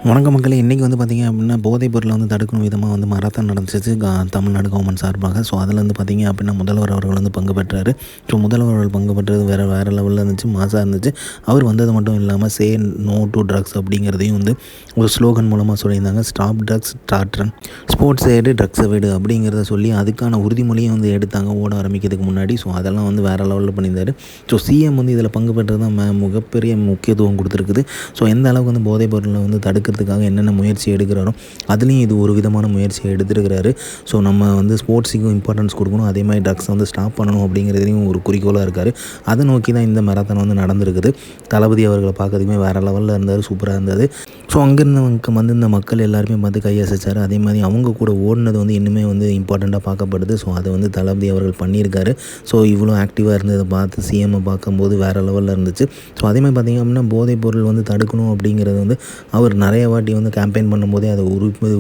வணக்கம் மக்களே. இன்றைக்கி வந்து பார்த்திங்க அப்படின்னா போதைப் பொருளை வந்து தடுக்கும் விதமாக வந்து மராத்தான் நடந்துச்சு தமிழ்நாடு கவர்மெண்ட் சார்பாக. ஸோ அதில் வந்து பார்த்திங்க அப்படின்னா முதல்வர் அவர்கள் வந்து பங்கு பெற்றார். ஸோ முதல்வர் அவர்கள் பங்கு பெற்றது வேறு லெவலில் இருந்துச்சு, மாசாக இருந்துச்சு. அவர் வந்தது மட்டும் இல்லாமல் சே நோ டு ட்ரக்ஸ் அப்படிங்கிறதையும் வந்து ஒரு ஸ்லோகன் மூலமாக சொல்லியிருந்தாங்க. Stop drugs start run, sports aid ட்ரக்ஸை விடு அப்படிங்கிறத சொல்லி அதுக்கான உறுதிமொழியும் வந்து எடுத்தாங்க ஓட ஆரம்பிக்கிறதுக்கு முன்னாடி. ஸோ அதெல்லாம் வந்து வேறு லெவலில் பண்ணியிருந்தார். ஸோ சிஎம் வந்து இதில் பங்கு பெற்றது தான் மிகப்பெரிய முக்கியத்துவம் கொடுத்துருக்குது. ஸோ எந்த அளவுக்கு வந்து போதைப் பொருளை வந்து தடுக்கிறதுக்காக என்னென்ன முயற்சி எடுக்கிறாரோ அதுலேயும் இது ஒரு விதமான முயற்சியை எடுத்துருக்கிறாரு. ஸோ நம்ம வந்து ஸ்போர்ட்ஸுக்கும் இம்பார்ட்டன்ஸ் கொடுக்கணும், அதே மாதிரி ட்ரக்ஸை வந்து ஸ்டாப் பண்ணணும் அப்படிங்கிறதையும் ஒரு குறிக்கோளாக இருக்கார். அதை நோக்கி தான் இந்த மராத்தான் வந்து நடந்திருக்குது. தளபதி அவர்களை பார்க்கறதுக்குமே வேறு லெவலில் இருந்தார், சூப்பராக இருந்தது. ஸோ அங்கேருந்து வந்து இந்த மக்கள் எல்லாருமே பார்த்து கையசைச்சார். அதே மாதிரி அவங்க கூட ஓடினது வந்து இன்னுமே வந்து இம்பார்ட்டண்ட்டாக பார்க்கப்படுது. ஸோ அதை வந்து தளபதி அவர்கள் பண்ணியிருக்காரு. ஸோ இவ்வளோ ஆக்டிவாக இருந்ததை பார்த்து சிஎம்மை பார்க்கும்போது வேறு லெவலில் இருந்துச்சு. ஸோ அதே மாதிரி பார்த்திங்க அப்படின்னா போதைப் பொருள் வந்து தடுக்கணும் அப்படிங்கிறது வந்து அவர் நிறைய வாட்டி வந்து கேம்பெயின் பண்ணும்போதே அதை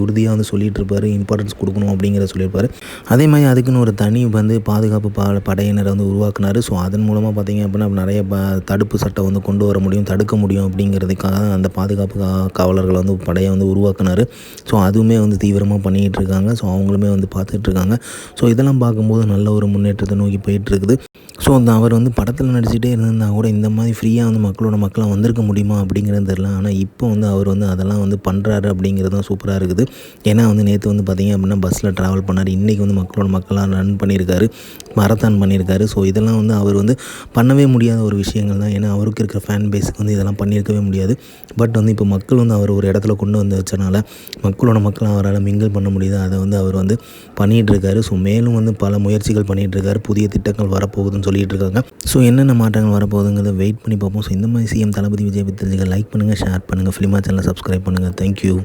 உறுதியாக வந்து சொல்லிகிட்டு இருப்பார், இம்பார்ட்டன்ஸ் கொடுக்கணும் அப்படிங்கிறத சொல்லியிருப்பார். அதே மாதிரி அதுக்குன்னு ஒரு தனி வந்து பாதுகாப்பு படையினரை வந்து உருவாக்குனார். ஸோ அதன் மூலமாக பார்த்திங்க அப்படின்னா நிறைய தடுப்பு சட்டம் வந்து கொண்டு வர முடியும், தடுக்க முடியும் அப்படிங்கிறதுக்காக அந்த பாதுகாப்பு காவலர்களை வந்து படையை வந்து உருவாக்குனார். ஸோ அதுவுமே வந்து தீவிரமாக பண்ணிக்கிட்டு இருக்காங்க. ஸோ அவங்களுமே வந்து பார்த்துட்ருக்காங்க. ஸோ இதெல்லாம் பார்க்கும்போது நல்ல ஒரு முன்னேற்றத்தை நோக்கி போயிட்டுருக்குது. ஸோ அவர் வந்து படத்தில் நடிச்சுட்டே இருந்திருந்தால் கூட இந்த மாதிரி ஃப்ரீயாக வந்து மக்களாக வந்திருக்க முடியுமா அப்படிங்கிறது தெரில. ஆனால் இப்போ வந்து அவர் வந்து அதெல்லாம் வந்து பண்ணுறாரு அப்படிங்கிறது தான் சூப்பராக இருக்குது. ஏன்னா வந்து நேற்று வந்து பார்த்திங்க அப்படின்னா பஸ்ஸில் ட்ராவல் பண்ணார். இன்றைக்கி வந்து மக்களாக ரன் பண்ணியிருக்காரு, மராத்தான் பண்ணியிருக்காரு. ஸோ இதெல்லாம் வந்து அவர் வந்து பண்ணவே முடியாத ஒரு விஷயங்கள் தான். ஏன்னா அவருக்கு இருக்கிற ஃபேன் பேஸுக்கு வந்து இதெல்லாம் பண்ணியிருக்கவே முடியாது. பட் வந்து இப்போ மக்கள் வந்து அவர் ஒரு இடத்துல கொண்டு வந்து வச்சனால மக்களாக அவரால் மிங்கிள் பண்ண முடியுது. அதை வந்து அவர் வந்து பண்ணிகிட்ருக்காரு. ஸோ மேலும் வந்து பல முயற்சிகள் பண்ணிகிட்ருக்காரு. புதிய திட்டங்கள் வரப்போகுதுன்னு சொல்லிகிட்டு இருக்காங்க. ஸோ என்னென்ன மாற்றங்கள் வரப்போகுதுங்கிறத வெயிட் பண்ணி பார்ப்போம். ஸோ இந்த மாதிரி சிஎம் தளபதி விஜய் பற்றி லைக் பண்ணுங்கள், ஷேர் பண்ணுங்கள், ஃபிலிமா சேனலை சப்ஸ்கிரைப் பண்ணுங்கள். தேங்க்யூ.